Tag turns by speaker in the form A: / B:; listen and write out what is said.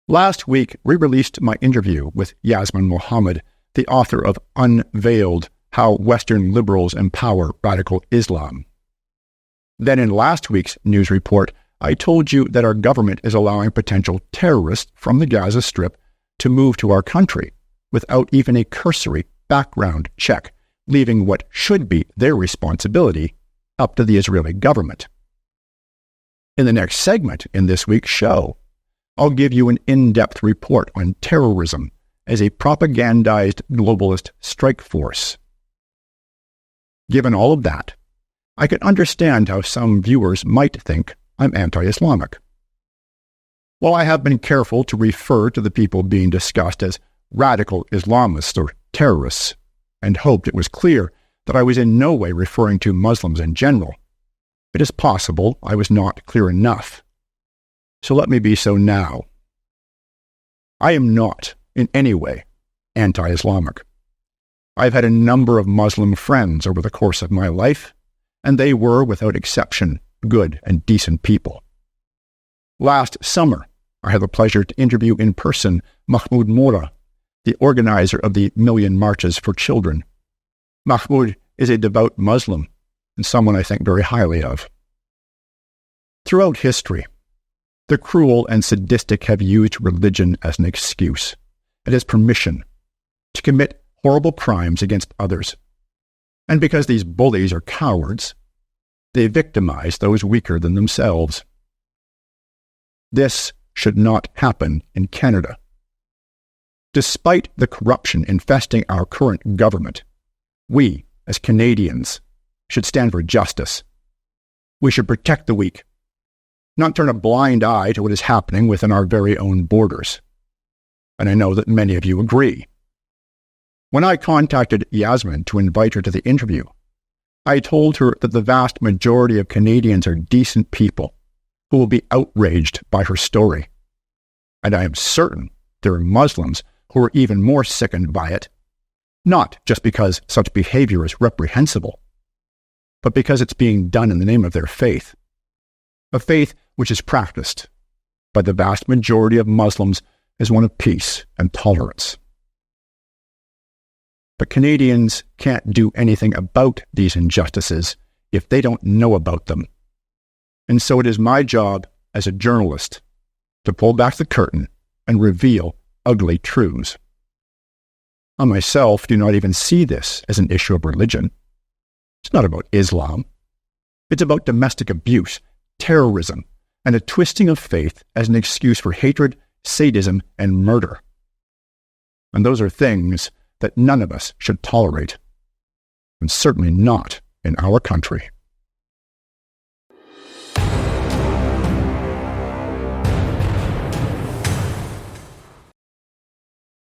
A: Last week, we released my interview with Yasmin Mohammed, the author of Unveiled: How Western Liberals Empower Radical Islam. Then in last week's news report, I told you that our government is allowing potential terrorists from the Gaza Strip to move to our country without even a cursory background check, leaving what should be their responsibility up to the Israeli government. In the next segment in this week's show, I'll give you an in-depth report on terrorism as a propagandized globalist strike force. Given all of that, I can understand how some viewers might think I'm anti-Islamic. While I have been careful to refer to the people being discussed as radical Islamists or terrorists, and hoped it was clear that I was in no way referring to Muslims in general, it is possible I was not clear enough. So let me be so now. I am not, in any way, anti-Islamic. I've had a number of Muslim friends over the course of my life, and they were, without exception, good and decent people. Last summer, I had the pleasure to interview in person Mahmoud Mora, the organizer of the Million Marches for Children. Mahmoud is a devout Muslim, and someone I think very highly of. Throughout history, the cruel and sadistic have used religion as an excuse and as permission to commit horrible crimes against others. And because these bullies are cowards, they victimize those weaker than themselves. This should not happen in Canada. Despite the corruption infesting our current government, we, as Canadians, should stand for justice. We should protect the weak, not turn a blind eye to what is happening within our very own borders. And I know that many of you agree. When I contacted Yasmin to invite her to the interview, I told her that the vast majority of Canadians are decent people who will be outraged by her story. And I am certain there are Muslims who are even more sickened by it, not just because such behavior is reprehensible, but because it's being done in the name of their faith, a faith which is practiced by the vast majority of Muslims as one of peace and tolerance. But Canadians can't do anything about these injustices if they don't know about them. And so it is my job as a journalist to pull back the curtain and reveal ugly truths. I myself do not even see this as an issue of religion. It's not about Islam. It's about domestic abuse, terrorism, and a twisting of faith as an excuse for hatred, sadism, and murder. And those are things that none of us should tolerate, and certainly not in our country.